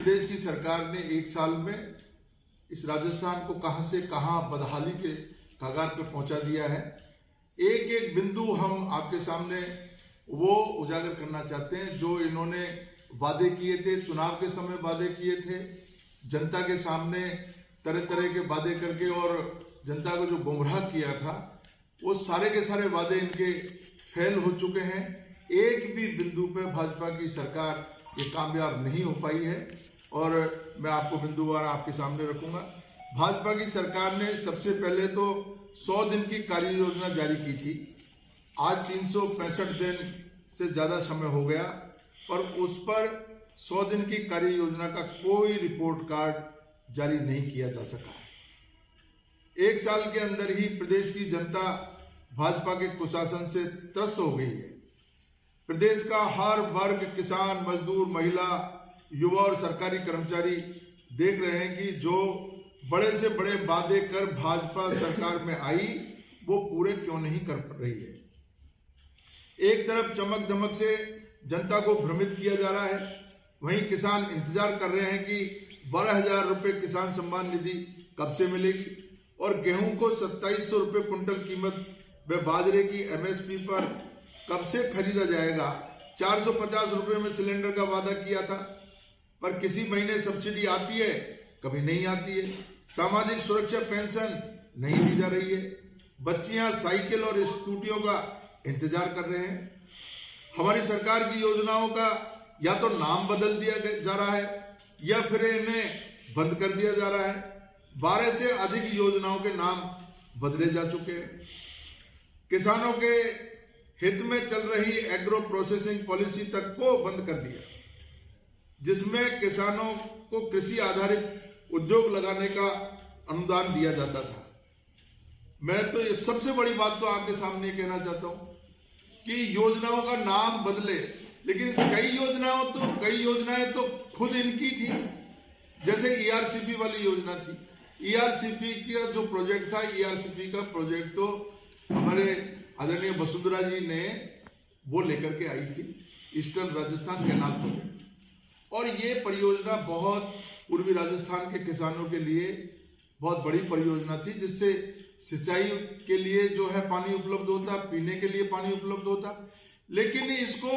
प्रदेश की सरकार ने एक साल में इस राजस्थान को कहां से कहां बदहाली के कगार पर पहुंचा दिया है। एक एक बिंदु हम आपके सामने वो उजागर करना चाहते हैं जो इन्होंने वादे किए थे, चुनाव के समय वादे किए थे, जनता के सामने तरह तरह के वादे करके और जनता को जो गुमराह किया था, वो सारे के सारे वादे इनके फेल हो चुके हैं। एक भी बिंदु पे भाजपा की सरकार ये कामयाब नहीं हो पाई है और मैं आपको बिंदुवार आपके सामने रखूंगा। भाजपा की सरकार ने सबसे पहले तो 100 दिन की कार्य योजना जारी की थी। आज 365 दिन से ज्यादा समय हो गया और उस पर 100 दिन की कार्य योजना का कोई रिपोर्ट कार्ड जारी नहीं किया जा सका है। एक साल के अंदर ही प्रदेश की जनता भाजपा के कुशासन से त्रस्त हो गई है। प्रदेश का हर वर्ग, किसान, मजदूर, महिला, युवा और सरकारी कर्मचारी देख रहे हैं कि जो बड़े से बड़े वादे कर भाजपा सरकार में आई वो पूरे क्यों नहीं कर रही है। एक तरफ चमक धमक से जनता को भ्रमित किया जा रहा है, वहीं किसान इंतजार कर रहे हैं कि 12,000 रुपए किसान सम्मान निधि कब से मिलेगी और गेहूं को 2700 रुपए क्विंटल कीमत व बाजरे की एमएसपी पर कब से खरीदा जाएगा। 450 रुपए में सिलेंडर का वादा किया था पर किसी महीने सब्सिडी आती है, कभी नहीं आती है। सामाजिक सुरक्षा पेंशन नहीं दी जा रही है। बच्चियां साइकिल और स्कूटियों का इंतजार कर रहे हैं। हमारी सरकार की योजनाओं का या तो नाम बदल दिया जा रहा है या फिर इन्हें बंद कर दिया जा रहा है। 12 से अधिक योजनाओं के नाम बदले जा चुके हैं। किसानों के हित में चल रही एग्रो प्रोसेसिंग पॉलिसी तक को बंद कर दिया, जिसमें किसानों को कृषि आधारित उद्योग लगाने का अनुदान दिया जाता था। मैं तो ये सबसे बड़ी बात तो आपके सामने कहना चाहता हूं कि योजनाओं का नाम बदले, लेकिन कई योजनाएं तो खुद इनकी थी। जैसे ईआरसीपी वाली योजना थी। ईआरसीपी का जो प्रोजेक्ट था, ईआरसीपी का प्रोजेक्ट तो हमारे आदरणीय वसुंधरा जी ने वो लेकर के आई थी, ईस्टर्न राजस्थान कैनाल प्रोजेक्ट। और ये परियोजना बहुत पूर्वी राजस्थान के किसानों के लिए बहुत बड़ी परियोजना थी, जिससे सिंचाई के लिए जो है पानी उपलब्ध होता, पीने के लिए पानी उपलब्ध होता। लेकिन इसको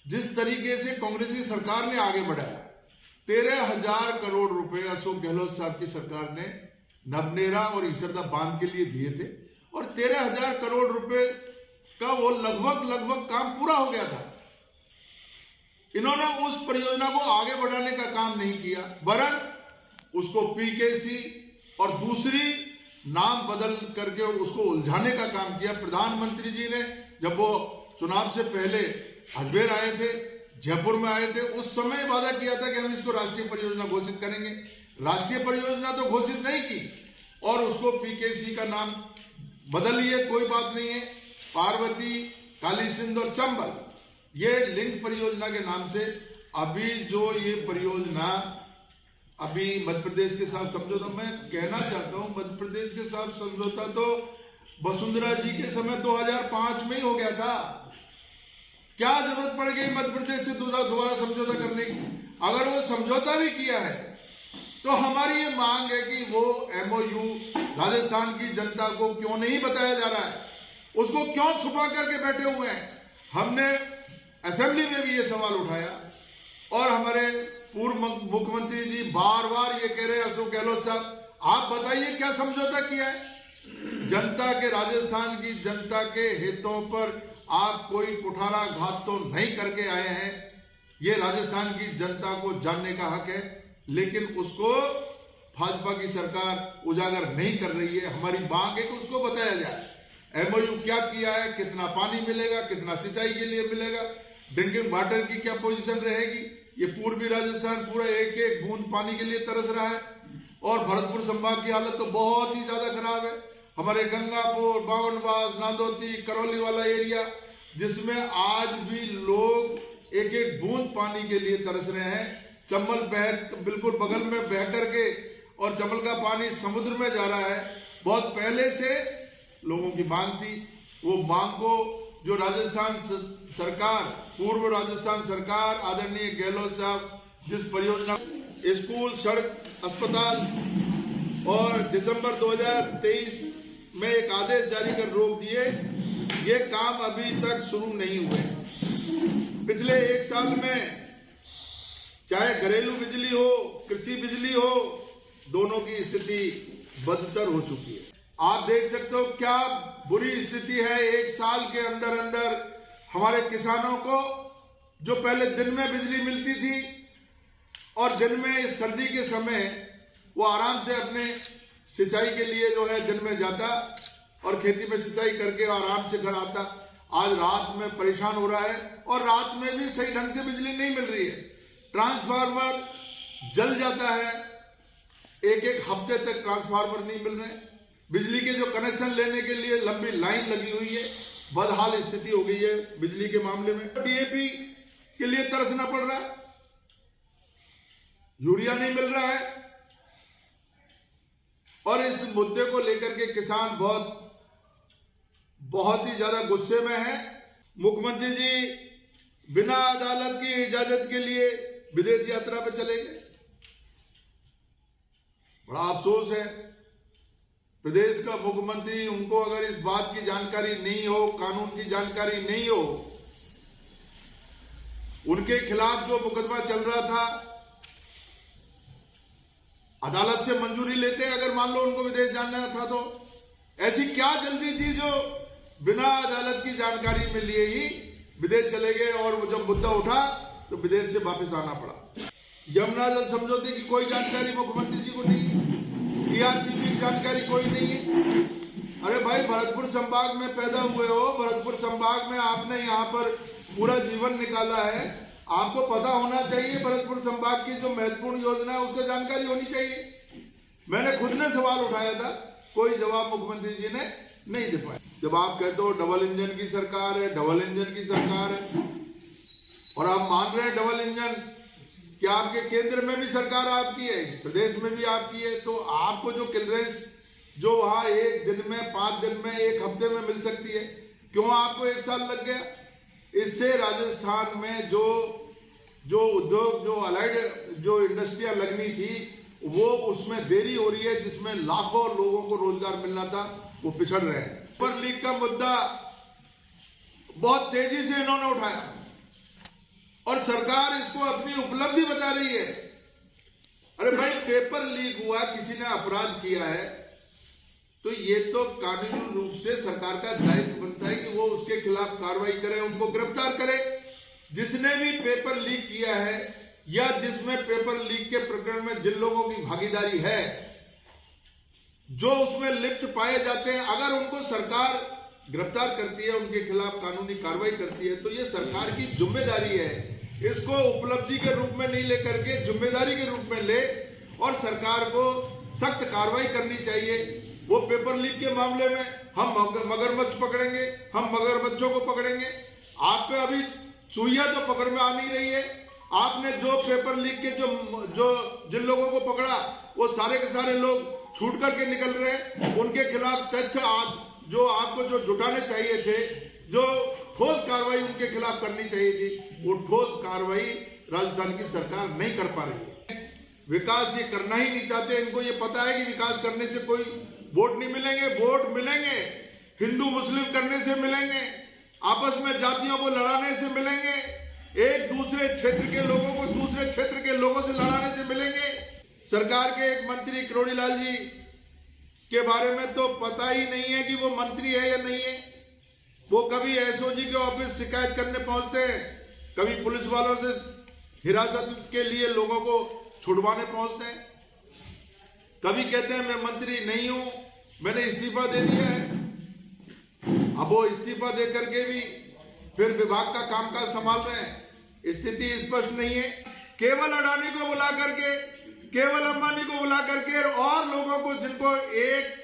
जिस तरीके से कांग्रेस की सरकार ने आगे बढ़ाया, 13,000 करोड़ रुपए अशोक गहलोत साहब की सरकार ने नवनेरा और ईसरदा बांध के लिए दिए थे और 13,000 करोड़ रुपए का वो लगभग काम पूरा हो गया था। इन्होंने उस परियोजना को आगे बढ़ाने का काम नहीं किया, वरन उसको पीकेसी और दूसरी नाम बदल करके उसको उलझाने का काम किया। प्रधानमंत्री जी ने जब वो चुनाव से पहले अजमेर आए थे, जयपुर में आए थे, उस समय वादा किया था कि हम इसको राष्ट्रीय परियोजना घोषित करेंगे। राष्ट्रीय परियोजना तो घोषित नहीं की और उसको पीकेसी का नाम बदल लिए, कोई बात नहीं है। पार्वती, काली सिंध और चंबल, ये लिंक परियोजना के नाम से अभी जो ये परियोजना अभी मध्य प्रदेश के साथ समझौता, मैं कहना चाहता हूं मध्य प्रदेश के साथ समझौता तो वसुंधरा जी के समय 2005 में ही हो गया था। क्या जरूरत पड़ गई मध्य प्रदेश से दोबारा समझौता करने की? अगर वो समझौता भी किया है तो हमारी ये मांग है कि वो एमओयू राजस्थान की जनता को क्यों नहीं बताया जा रहा है, उसको क्यों छुपा करके बैठे हुए हैं। हमने असेंबली में भी ये सवाल उठाया और हमारे पूर्व मुख्यमंत्री जी बार बार ये कह रहे हैं, अशोक गहलोत साहब आप बताइए क्या समझौता किया है। जनता के, राजस्थान की जनता के हितों पर आप कोई कुठाराघात तो नहीं करके आए हैं। ये राजस्थान की जनता को जानने का हक है, लेकिन उसको भाजपा की सरकार उजागर नहीं कर रही है। हमारी मांग है कि उसको बताया जाए एमओयू क्या किया है, कितना पानी मिलेगा, कितना सिंचाई के लिए मिलेगा, ड्रिंकिंग वाटर की क्या पोजीशन रहेगी। ये पूर्वी राजस्थान पूरा एक एक बूंद पानी के लिए तरस रहा है और भरतपुर संभाग की हालत तो बहुत ही ज्यादा खराब है। हमारे गंगापुर, बावनबास, नांदोती, करौली वाला एरिया, जिसमें आज भी लोग एक एक बूंद पानी के लिए तरस रहे हैं। चंबल बिल्कुल बगल में बह करके और चंबल का पानी समुद्र में जा रहा है। बहुत पहले से लोगों की मांग थी, वो मांग को जो राजस्थान सरकार, पूर्व राजस्थान सरकार आदरणीय गहलोत साहब जिस परियोजना स्कूल, सड़क, अस्पताल और दिसंबर 2023 में एक आदेश जारी कर रोक दिए, ये काम अभी तक शुरू नहीं हुए। पिछले एक साल में चाहे घरेलू बिजली हो, कृषि बिजली हो, दोनों की स्थिति बदतर हो चुकी है। आप देख सकते हो क्या बुरी स्थिति है। एक साल के अंदर अंदर हमारे किसानों को जो पहले दिन में बिजली मिलती थी और दिन में सर्दी के समय वो आराम से अपने सिंचाई के लिए जो है दिन में जाता और खेती में सिंचाई करके आराम से घर आता, आज रात में परेशान हो रहा है और रात में भी सही ढंग से बिजली नहीं मिल रही है। ट्रांसफार्मर जल जाता है, एक एक हफ्ते तक ट्रांसफार्मर नहीं मिल रहे। बिजली के जो कनेक्शन लेने के लिए लंबी लाइन लगी हुई है। बदहाल स्थिति हो गई है बिजली के मामले में। डीएपी के लिए तरसना पड़ रहा है, यूरिया नहीं मिल रहा है और इस मुद्दे को लेकर के किसान बहुत ही ज्यादा गुस्से में है। मुख्यमंत्री जी बिना अदालत की इजाजत के लिए विदेश यात्रा पे चले गए। बड़ा अफसोस है। प्रदेश का मुख्यमंत्री, उनको अगर इस बात की जानकारी नहीं हो, कानून की जानकारी नहीं हो, उनके खिलाफ जो मुकदमा चल रहा था अदालत से मंजूरी लेते अगर मान लो उनको विदेश जाना था तो ऐसी क्या जल्दी थी जो बिना अदालत की जानकारी में लिए ही विदेश चले गए और वो जब मुद्दा उठा तो विदेश से वापस आना पड़ा। यमुना जल समझौते की कोई जानकारी मुख्यमंत्री जी को नहीं है, टीआरसीपी की जानकारी कोई नहीं है। अरे भाई, भरतपुर संभाग में पैदा हुए हो, भरतपुर संभाग में आपने यहाँ पर पूरा जीवन निकाला है, आपको पता होना चाहिए भरतपुर संभाग की जो महत्वपूर्ण योजना है उसका जानकारी होनी चाहिए। मैंने खुद ने सवाल उठाया था, कोई जवाब मुख्यमंत्री जी ने नहीं दे पाए। जब आप कहते हो डबल इंजन की सरकार है, डबल इंजन की सरकार है और आप मान रहे हैं डबल इंजन कि आपके केंद्र में भी सरकार आपकी है, प्रदेश में भी आपकी है, तो आपको जो क्लियरेंस जो वहां एक दिन में, 5 दिन में, एक हफ्ते में मिल सकती है, क्यों आपको 1 साल लग गया? इससे राजस्थान में जो उद्योग, जो अलाइड जो इंडस्ट्रियां लगनी थी वो उसमें देरी हो रही है, जिसमें लाखों लोगों को रोजगार मिलना था वो पिछड़ रहे हैं। पेपर लीक का मुद्दा बहुत तेजी से इन्होंने उठाया और सरकार इसको अपनी उपलब्धि बता रही है। अरे भाई, पेपर लीक हुआ, किसी ने अपराध किया है तो ये तो कानूनी रूप से सरकार का दायित्व बनता है कि वो उसके खिलाफ कार्रवाई करे, उनको गिरफ्तार करे। जिसने भी पेपर लीक किया है या जिसमें पेपर लीक के प्रकरण में जिन लोगों की भागीदारी है, जो उसमें लिप्त पाए जाते हैं, अगर उनको सरकार गिरफ्तार करती है, उनके खिलाफ कानूनी कार्रवाई करती है तो ये सरकार की जिम्मेदारी है। इसको उपलब्धि के रूप में नहीं लेकर के जिम्मेदारी के रूप में ले और सरकार को सख्त कार्रवाई करनी चाहिए। वो पेपर लीक के मामले में हम मगरमच्छ पकड़ेंगे, हम मगरमच्छों को पकड़ेंगे। आप पे अभी सुइया तो पकड़ में आ नहीं रही है। आपने जो पेपर लीक के जो जिन लोगों को पकड़ा वो सारे के सारे लोग छूट करके निकल रहे हैं। उनके खिलाफ तथ्य जो आपको जो जुटाने चाहिए थे, जो ठोस कार्रवाई उनके खिलाफ करनी चाहिए थी, वो ठोस कार्रवाई राजस्थान की सरकार नहीं कर पा रही है। विकास ये करना ही नहीं चाहते। इनको ये पता है कि विकास करने से कोई वोट नहीं मिलेंगे। वोट मिलेंगे हिंदू मुस्लिम करने से मिलेंगे, आपस में जातियों को लड़ाने से मिलेंगे, एक दूसरे क्षेत्र के लोगों को दूसरे क्षेत्र के लोगों से लड़ाने से मिलेंगे। सरकार के एक मंत्री करोड़ीलाल जी के बारे में तो पता ही नहीं है कि वो मंत्री है या नहीं है। वो कभी एसओजी के ऑफिस शिकायत करने पहुंचते हैं, कभी पुलिस वालों से हिरासत के लिए लोगों को छुड़वाने पहुंचते हैं, कभी कहते हैं मैं मंत्री नहीं हूं, मैंने इस्तीफा दे दिया है। अब वो इस्तीफा दे करके भी फिर विभाग का कामकाज संभाल रहे हैं। स्थिति स्पष्ट नहीं है। केवल अडानी को बुला करके, केवल अंबानी को बुला करके और लोगों को, जिनको एक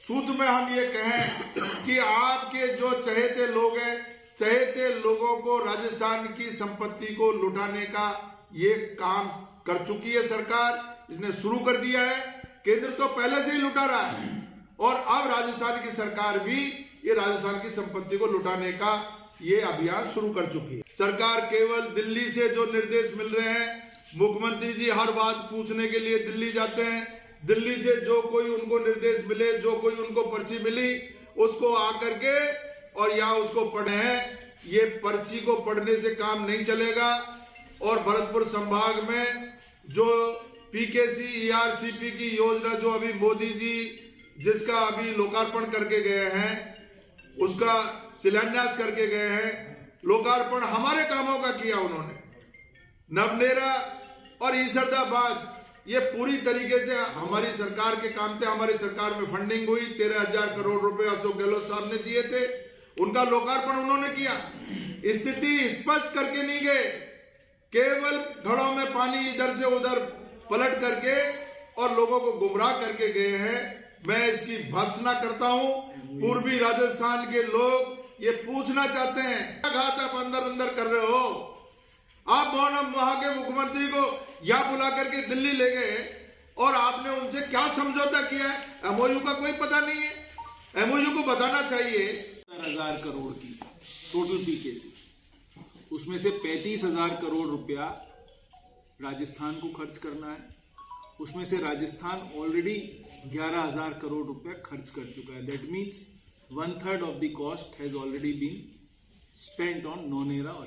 सूत्र में हम ये कहें कि आपके जो चहेते लोग हैं, चहेते लोगों को राजस्थान की संपत्ति को लुटाने का ये काम कर चुकी है सरकार। इसने शुरू कर दिया है। केंद्र तो पहले से ही लुटा रहा है और अब राजस्थान की सरकार भी ये राजस्थान की संपत्ति को लुटाने का ये अभियान शुरू कर चुकी है। सरकार केवल दिल्ली से जो निर्देश मिल रहे हैं मुख्यमंत्री जी हर बात पूछने के लिए दिल्ली जाते हैं। दिल्ली से जो कोई उनको निर्देश मिले, जो कोई उनको पर्ची मिली, उसको आकर के और यहाँ उसको पढ़े हैं। ये पर्ची को पढ़ने से काम नहीं चलेगा। और भरतपुर संभाग में जो पीकेसी ईआरसीपी की योजना जो अभी मोदी जी जिसका अभी लोकार्पण करके गए हैं, उसका शिलान्यास करके गए हैं, लोकार्पण हमारे कामों का किया उन्होंने। नवनेरा और ईसरदाबाद ये पूरी तरीके से हमारी सरकार के काम थे। हमारी सरकार में फंडिंग हुई, 13,000 करोड़ रुपए अशोक गहलोत साहब ने दिए थे, उनका लोकार्पण उन्होंने किया। स्थिति स्पष्ट करके नहीं गए, केवल घड़ों में पानी इधर से उधर पलट करके और लोगों को गुमराह करके गए हैं। मैं इसकी भर्त्सना करता हूं। पूर्वी राजस्थान के लोग ये पूछना चाहते हैं, क्या घात आप अंदर अंदर कर रहे हो? आप वहां के मुख्यमंत्री को यहां बुला करके दिल्ली ले गए और आपने उनसे क्या समझौता किया है? एमओयू का कोई पता नहीं है। एमओयू को बताना चाहिए। 70,000 करोड़ की टोटल पीकेसी, उसमें से 35,000 करोड़ रुपया राजस्थान को खर्च करना है। उसमें से राजस्थान ऑलरेडी 11,000 करोड़ रुपया खर्च कर चुका है। That means 1/3 of the cost has already been spent on नौनेरा और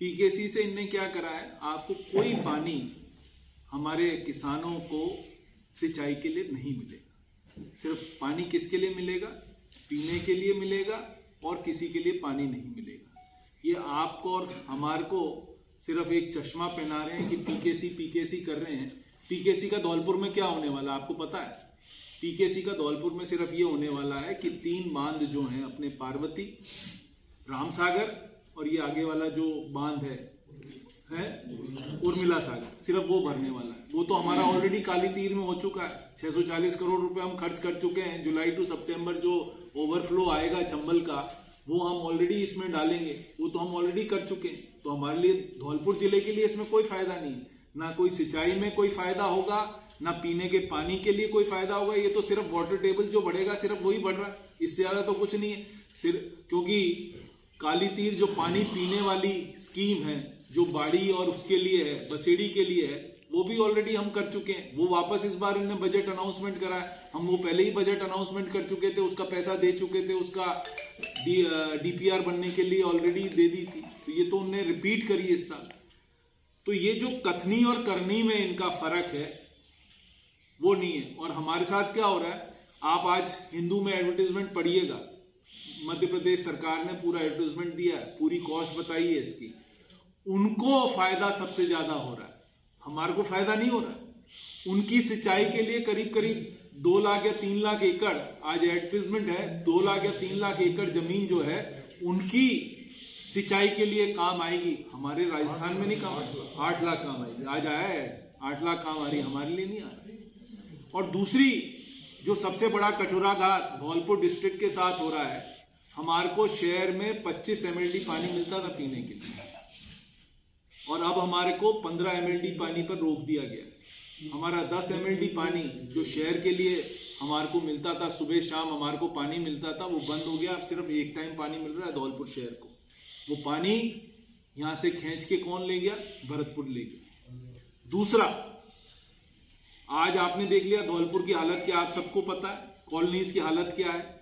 पीकेसी से इनने क्या करा है, आपको कोई पानी हमारे किसानों को सिंचाई के लिए नहीं मिलेगा। सिर्फ पानी किसके लिए मिलेगा? पीने के लिए मिलेगा और किसी के लिए पानी नहीं मिलेगा। ये आपको और हमारे को सिर्फ एक चश्मा पहना रहे हैं कि पीकेसी कर रहे हैं। पीकेसी का धौलपुर में क्या होने वाला आपको पता है? पीकेसी का धौलपुर में सिर्फ ये होने वाला है कि 3 बांध जो हैं अपने पार्वती, रामसागर और ये आगे वाला जो बांध है उर्मिला सागर, सिर्फ वो भरने वाला है। वो तो हमारा ऑलरेडी काली तीर में हो चुका है। 640 करोड़ रुपए हम खर्च कर चुके हैं। जुलाई टू सितंबर जो ओवरफ्लो आएगा चंबल का, वो हम ऑलरेडी इसमें डालेंगे। वो तो हम ऑलरेडी कर चुके हैं। तो हमारे लिए धौलपुर जिले के लिए इसमें कोई फायदा नहीं है। ना कोई सिंचाई में कोई फायदा होगा, ना पीने के पानी के लिए कोई फायदा होगा। ये तो सिर्फ वाटर टेबल जो बढ़ेगा सिर्फ वही बढ़ रहा है, इससे ज्यादा तो कुछ नहीं है। सिर्फ क्योंकि काली तीर जो पानी पीने वाली स्कीम है, जो बाड़ी और उसके लिए है, बसेड़ी के लिए है, वो भी ऑलरेडी हम कर चुके हैं। वो वापस इस बार इन्होंने बजट अनाउंसमेंट करा है। हम वो पहले ही बजट अनाउंसमेंट कर चुके थे, उसका पैसा दे चुके थे, उसका डीपीआर बनने के लिए ऑलरेडी दे दी थी। तो ये तो उन्होंने रिपीट करी इस साल। तो ये जो कथनी और करनी में इनका फर्क है वो नहीं है। और हमारे साथ क्या हो रहा है, आप आज हिंदू में एडवर्टाइजमेंट पढ़िएगा, मध्य प्रदेश सरकार ने पूरा एडवर्टाइजमेंट दिया है, पूरी कॉस्ट बताई है इसकी। उनको फायदा सबसे ज्यादा हो रहा है, हमारे को फायदा नहीं हो रहा। उनकी सिंचाई के लिए करीब करीब 2 लाख या 3 लाख एकड़ आज एडवर्टाइजमेंट है। 2 लाख या 3 लाख एकड़ जमीन जो है उनकी सिंचाई के लिए काम आएगी। हमारे राजस्थान में नहीं काम आएगी। 8 लाख काम आएगी। आज आया है 8 लाख काम आ रही, हमारे लिए नहीं आ रही। और दूसरी जो सबसे बड़ा कटोराघात धौलपुर डिस्ट्रिक्ट के साथ हो रहा है, हमारे को शहर में 25 MLD पानी मिलता था पीने के लिए, और अब हमारे को 15 MLD पानी पर रोक दिया गया। हमारा 10 MLD पानी जो शहर के लिए हमारे को मिलता था, सुबह शाम हमारे को पानी मिलता था, वो बंद हो गया। अब सिर्फ एक टाइम पानी मिल रहा है धौलपुर शहर को। वो पानी यहां से खींच के कौन ले गया? भरतपुर ले गया। दूसरा, आज आपने देख लिया धौलपुर की हालत क्या, आप सबको पता है। कॉलोनीज की हालत क्या है।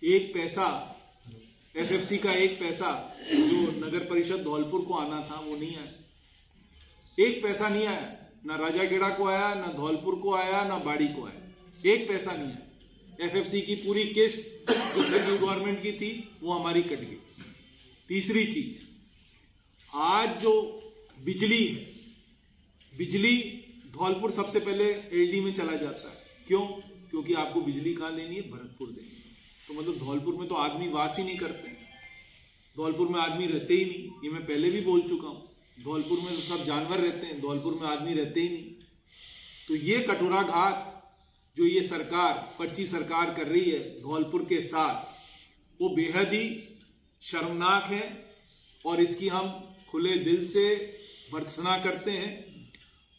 एक पैसा एफएफसी का, एक पैसा जो नगर परिषद धौलपुर को आना था वो नहीं आया। एक पैसा नहीं आया, ना राजाखेड़ा को आया, ना धौलपुर को आया, ना बाड़ी को आया। एक पैसा नहीं आया। एफएफसी की पूरी किस्त जो सेंट्रल गवर्नमेंट की थी वो हमारी कट गई। तीसरी चीज, आज जो बिजली है, बिजली धौलपुर सबसे पहले एलडी में चला जाता है। क्यों? क्योंकि आपको बिजली कहां देनी है? भरतपुर देनी है। तो मतलब धौलपुर में तो आदमी वास ही नहीं करते, धौलपुर में आदमी रहते ही नहीं। ये मैं पहले भी बोल चुका हूं। धौलपुर में तो सब जानवर रहते हैं, धौलपुर में आदमी रहते ही नहीं। तो ये कटोराघात जो ये सरकार, पर्ची सरकार कर रही है धौलपुर के साथ, वो बेहद ही शर्मनाक है और इसकी हम खुले दिल से भर्त्सना करते हैं।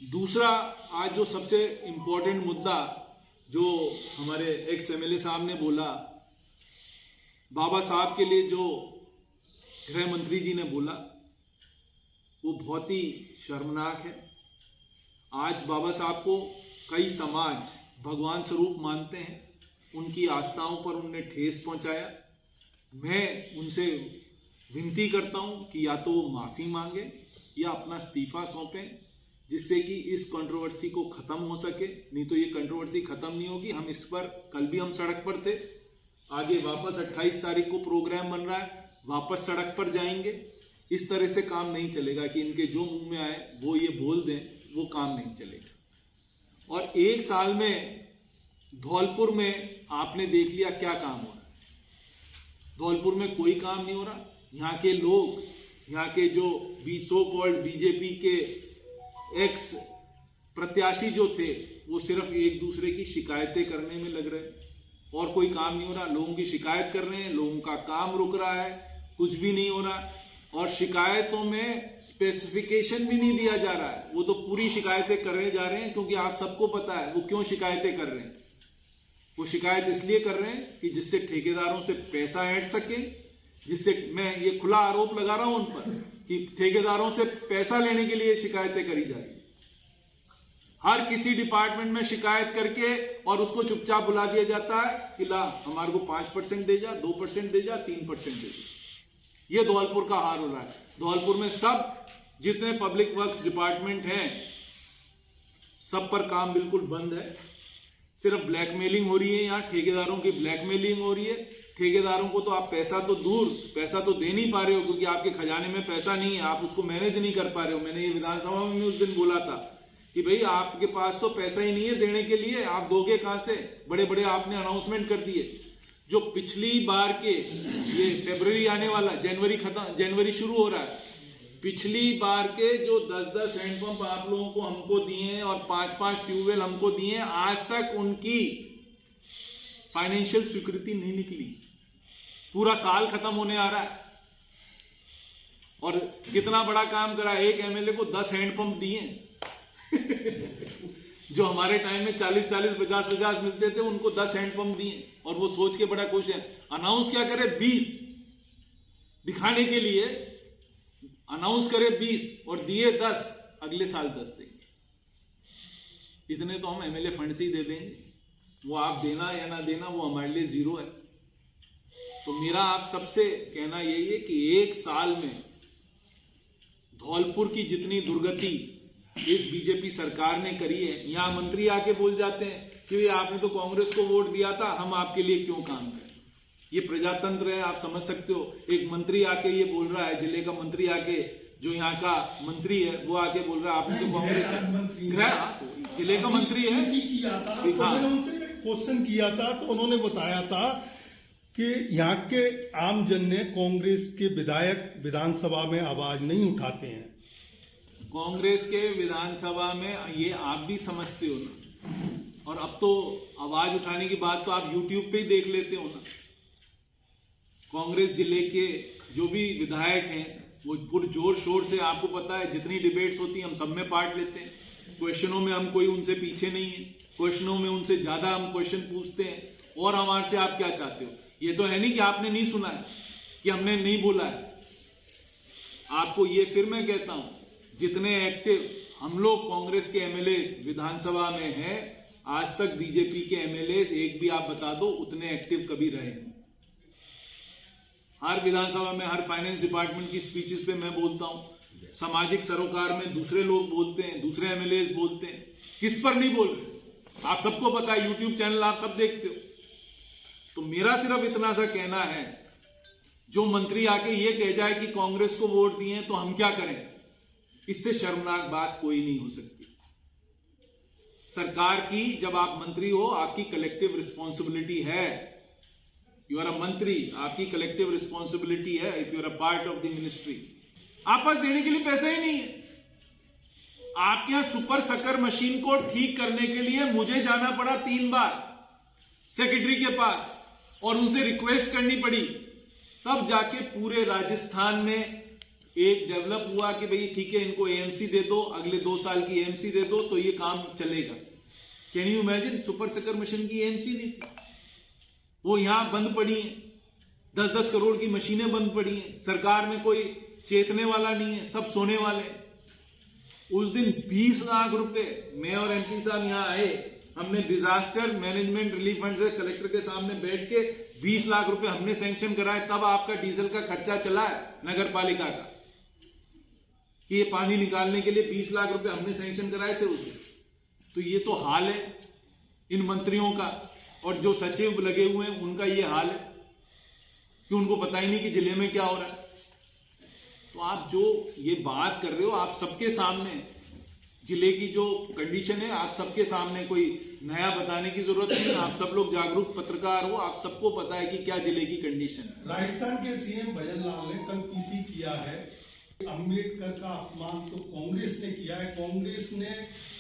दूसरा, आज जो सबसे इंपॉर्टेंट मुद्दा जो हमारे एक्स एमएलए साहब ने बोला, बाबा साहब के लिए जो गृह मंत्री जी ने बोला, वो बहुत ही शर्मनाक है। आज बाबा साहब को कई समाज भगवान स्वरूप मानते हैं, उनकी आस्थाओं पर उनने ठेस पहुंचाया। मैं उनसे विनती करता हूं कि या तो वो माफ़ी मांगे या अपना इस्तीफा सौंपें, जिससे कि इस कंट्रोवर्सी को ख़त्म हो सके। नहीं तो ये कंट्रोवर्सी ख़त्म नहीं होगी। हम इस पर कल भी हम सड़क पर थे, आगे वापस 28 तारीख को प्रोग्राम बन रहा है, वापस सड़क पर जाएंगे। इस तरह से काम नहीं चलेगा कि इनके जो मुंह में आए वो ये बोल दें, वो काम नहीं चलेगा। और 1 साल में धौलपुर में आपने देख लिया क्या काम हो रहा है। धौलपुर में कोई काम नहीं हो रहा। यहाँ के लोग, यहाँ के जो सो कॉल्ड बीजेपी के एक्स प्रत्याशी जो थे, वो सिर्फ एक दूसरे की शिकायतें करने में लग रहे हैं और कोई काम नहीं हो रहा। लोगों की शिकायत कर रहे हैं, लोगों का काम रुक रहा है, कुछ भी नहीं हो रहा। और शिकायतों में स्पेसिफिकेशन भी नहीं दिया जा रहा है। वो तो पूरी शिकायतें कर रहे जा रहे हैं, क्योंकि आप सबको पता है वो क्यों शिकायतें कर रहे हैं। वो शिकायत इसलिए कर रहे हैं कि जिससे ठेकेदारों से पैसा ऐंठ सके, जिससे, मैं ये खुला आरोप लगा रहा हूं उन पर कि ठेकेदारों से पैसा लेने के लिए शिकायतें करी जा रही है। हर किसी डिपार्टमेंट में शिकायत करके और उसको चुपचाप बुला दिया जाता है कि ला हमारे को 5% दे जा, 2% दे जा, 3% दे जा। ये धौलपुर का हाल हो रहा है। धौलपुर में सब जितने पब्लिक वर्क्स डिपार्टमेंट हैं, सब पर काम बिल्कुल बंद है। सिर्फ ब्लैकमेलिंग हो रही है, यहाँ ठेकेदारों की ब्लैकमेलिंग हो रही है। ठेकेदारों को तो आप पैसा तो दूर, पैसा तो दे नहीं पा रहे हो, क्योंकि आपके खजाने में पैसा नहीं है, आप उसको मैनेज नहीं कर पा रहे हो। मैंने ये विधानसभा में उस दिन बोला था कि भाई आपके पास तो पैसा ही नहीं है देने के लिए, आप दोगे कहां से। बड़े बड़े आपने अनाउंसमेंट कर दिए। जो पिछली बार के, ये फरवरी आने वाला, जनवरी शुरू हो रहा है, पिछली बार के जो 10-10 हैंडपंप आप लोगों को हमको दिए हैं और 5-5 ट्यूबवेल हमको दिए हैं, आज तक उनकी फाइनेंशियल स्वीकृति नहीं निकली। पूरा साल खत्म होने आ रहा है और कितना बड़ा काम करा। एक एमएलए को 10 हैंडपंप दिए जो हमारे टाइम में 40-40, 50-50 मिलते थे, उनको 10 हैंडपंप दिए और वो सोच के बड़ा खुश है। अनाउंस क्या करे, 20 दिखाने के लिए अनाउंस करे 20 और दिए 10, अगले साल 10 देंगे। इतने तो हम एमएलए फंड से ही दे देंगे। वो आप देना या ना देना, वो हमारे लिए जीरो है। तो मेरा आप सबसे कहना यही है कि 1 साल में धौलपुर की जितनी दुर्गति इस बीजेपी सरकार ने करी है, यहां मंत्री आके बोल जाते हैं कि आपने तो कांग्रेस को वोट दिया था, हम आपके लिए क्यों काम करें। ये प्रजातंत्र है, आप समझ सकते हो। एक मंत्री आके ये बोल रहा है, जिले का मंत्री आके, जो यहाँ का मंत्री है, वो आके बोल रहा है आपने तो कांग्रेस, जिले का मंत्री है। मैंने उनसे क्वेश्चन किया था तो उन्होंने बताया था कि यहाँ के आम जन ने कांग्रेस के विधायक विधानसभा में आवाज नहीं उठाते हैं। कांग्रेस के विधानसभा में ये आप भी समझते हो ना, और अब तो आवाज उठाने की बात तो आप यूट्यूब पे ही देख लेते हो ना। कांग्रेस जिले के जो भी विधायक हैं वो पूरे जोर शोर से, आपको पता है जितनी डिबेट्स होती हैं हम सब में पार्ट लेते हैं। क्वेश्चनों में हम कोई उनसे पीछे नहीं है, क्वेश्चनों में उनसे ज्यादा हम क्वेश्चन पूछते हैं। और हमारे से आप क्या चाहते हो? ये तो है नहीं कि आपने नहीं सुना है, कि हमने नहीं बोला है। आपको ये फिर मैं कहता हूं, जितने एक्टिव हम लोग कांग्रेस के एमएलए विधानसभा में हैं, आज तक बीजेपी के एमएलए एक भी आप बता दो उतने एक्टिव कभी रहे हैं। हर विधानसभा में, हर फाइनेंस डिपार्टमेंट की स्पीचेस पे मैं बोलता हूं, सामाजिक सरोकार में दूसरे लोग बोलते हैं, दूसरे एमएलए बोलते हैं। किस पर नहीं बोल रहे आप सबको पता है, यूट्यूब चैनल आप सब देखते हो। तो मेरा सिर्फ इतना सा कहना है, जो मंत्री आके ये कह जाए कि कांग्रेस को वोट दिए तो हम क्या करें, इससे शर्मनाक बात कोई नहीं हो सकती। सरकार की, जब आप मंत्री हो, आपकी कलेक्टिव रिस्पॉन्सिबिलिटी है। यू आर अ मंत्री, आपकी कलेक्टिव रिस्पॉन्सिबिलिटी है। If you are a part of the ministry, आप पास देने के लिए पैसा ही नहीं है। आपके यहां सुपर सकर मशीन को ठीक करने के लिए मुझे जाना पड़ा 3 बार सेक्रेटरी के पास और उनसे रिक्वेस्ट करनी पड़ी, तब जाके पूरे राजस्थान में एक डेवलप हुआ कि भाई ठीक है, इनको एएमसी दे दो, अगले 2 साल की एएमसी दे दो तो ये काम चलेगा। Can you imagine, super sucker machine की एएमसी नहीं थी, वो यहां बंद पड़ी है। 10-10 करोड़ की मशीनें बंद पड़ी हैं। सरकार में कोई चेतने वाला नहीं है, सब सोने वाले हैं। उस दिन 20 लाख रुपए मैं और एमपी साहब यहाँ आए, हमने डिजास्टर मैनेजमेंट रिलीफ फंड से कलेक्टर के सामने बैठ के 20 लाख रुपए हमने सैंक्शन कराए, तब आपका डीजल का खर्चा चला है नगर पालिका का, कि ये पानी निकालने के लिए 20 लाख रुपए हमने सैंक्शन कराए थे उस दिन। तो ये तो हाल है इन मंत्रियों का, और जो सचिव लगे हुए हैं उनका ये हाल है कि उनको पता ही नहीं कि जिले में क्या हो रहा है। तो आप जो ये बात कर रहे हो, आप सबके सामने जिले की जो कंडीशन है, आप सबके सामने, कोई नया बताने की जरूरत नहीं है। आप सब लोग जागरूक पत्रकार हो, आप सबको पता है कि क्या जिले की कंडीशन है। राजस्थान के सीएम भजन लाल ने कल पीसी किया है, अम्बेडकर का अपमान तो कांग्रेस ने किया है, कांग्रेस ने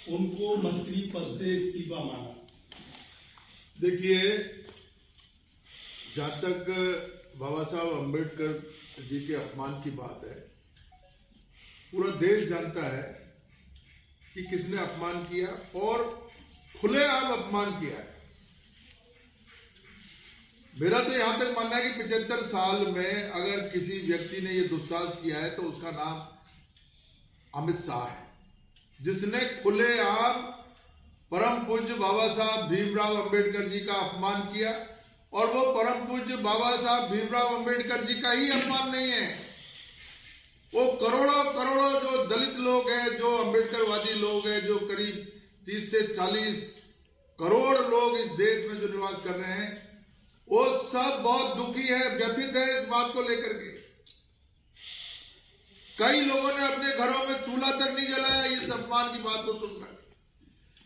उनको मंत्री पद से इस्तीफा मांगा। देखिए, जहां तक बाबा साहब अम्बेडकर जी के अपमान की बात है, पूरा देश जानता है कि किसने अपमान किया और खुलेआम अपमान किया है। मेरा तो यहां तक मानना है कि 75 साल में अगर किसी व्यक्ति ने यह दुस्साहस किया है तो उसका नाम अमित शाह है, जिसने खुलेआम परम पूज्य बाबा साहब भीमराव अंबेडकर जी का अपमान किया। और वो परम पूज्य बाबा साहब भीमराव अंबेडकर जी का ही अपमान नहीं है, वो करोड़ों करोड़ों जो दलित लोग हैं, जो अंबेडकरवादी लोग हैं, जो करीब 30 से 40 करोड़ लोग इस देश में जो निवास कर रहे हैं, वो सब बहुत दुखी है, व्यथित है इस बात को लेकर के। कई लोगों ने अपने घरों में चूल्हा तक नहीं जलाया इस अपमान की बात को सुनकर।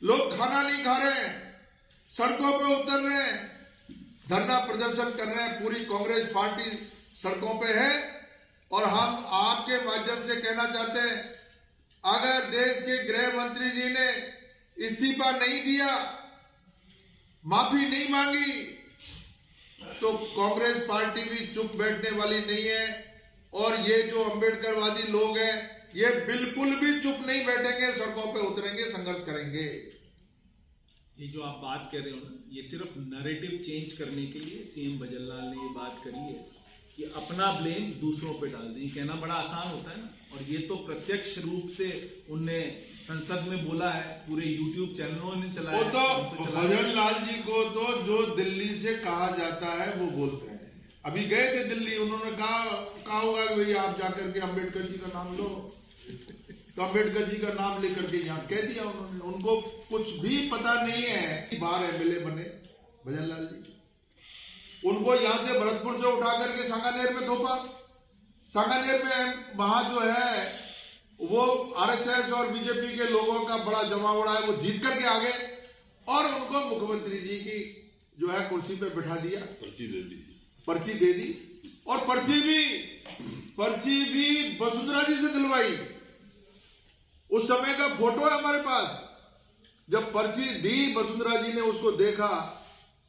लोग खाना नहीं खा रहे हैं, सड़कों पे उतर रहे हैं, धरना प्रदर्शन कर रहे हैं, पूरी कांग्रेस पार्टी सड़कों पे है। और हम आपके माध्यम से कहना चाहते हैं, अगर देश के गृह मंत्री जी ने इस्तीफा नहीं दिया, माफी नहीं मांगी, तो कांग्रेस पार्टी भी चुप बैठने वाली नहीं है। और ये जो अंबेडकरवादी लोग हैं, ये बिल्कुल भी चुप नहीं बैठेंगे, सड़कों पे उतरेंगे, संघर्ष करेंगे। ये जो आप बात कर रहे हो ना, ये सिर्फ नैरेटिव चेंज करने के लिए सीएम भजनलाल ने ये बात करी है कि अपना ब्लेम दूसरों पे डाल दें। कहना बड़ा आसान होता है ना, और ये तो प्रत्यक्ष रूप से उनने संसद में बोला है, पूरे यूट्यूब चैनलों ने चलाया। वो तो भजनलाल जी को तो जो दिल्ली से कहा जाता है वो बोलते हैं। अभी गए थे दिल्ली, उन्होंने कहा होगा कि भाई आप जाकर के अम्बेडकर जी का नाम लो, तो अम्बेडकर जी का नाम लेकर के यहाँ कह दिया उन्होंने। उनको कुछ भी पता नहीं है। बार एमएलए बने भजनलाल जी, उनको यहां से भरतपुर से उठा करके सांगानेर में थोपा। सांगानेर में वहां जो है वो आरएसएस और बीजेपी के लोगों का बड़ा जमावड़ा है, वो जीत करके आ गए और उनको मुख्यमंत्री जी की जो है कुर्सी पे बैठा दिया, पर्ची दे दी और पर्ची भी वसुंधरा जी से दिलवाई। उस समय का फोटो है हमारे पास, जब पर्ची दी वसुंधरा जी ने उसको देखा,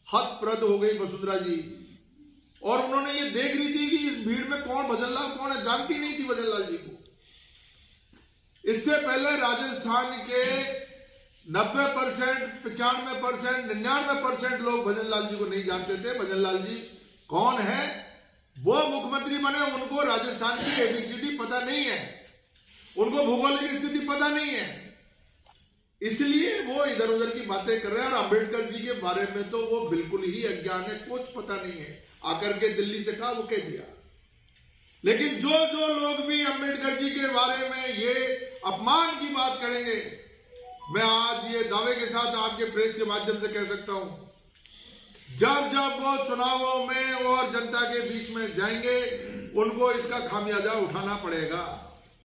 हतप्रद हो गई वसुंधरा जी। और उन्होंने ये देख रही थी कि इस भीड़ में कौन भजनलाल कौन है, जानती नहीं थी भजनलाल जी को। इससे पहले राजस्थान के 90%, 95%, 99% लोग भजनलाल जी को नहीं जानते थे। भजनलाल जी कौन है, वो मुख्यमंत्री बने, उनको राजस्थान की एबीसीडी पता नहीं है, उनको भौगोलिक स्थिति पता नहीं है, इसलिए वो इधर उधर की बातें कर रहे हैं। और अंबेडकर जी के बारे में तो वो बिल्कुल ही अज्ञान है, कुछ पता नहीं है। आकर के दिल्ली से कहा, वो कह दिया। लेकिन जो लोग भी अंबेडकर जी के बारे में ये अपमान की बात करेंगे, मैं आज ये दावे के साथ आपके प्रेस के माध्यम से कह सकता हूं, जब वो चुनावों में और जनता के बीच में जाएंगे, उनको इसका खामियाजा उठाना पड़ेगा।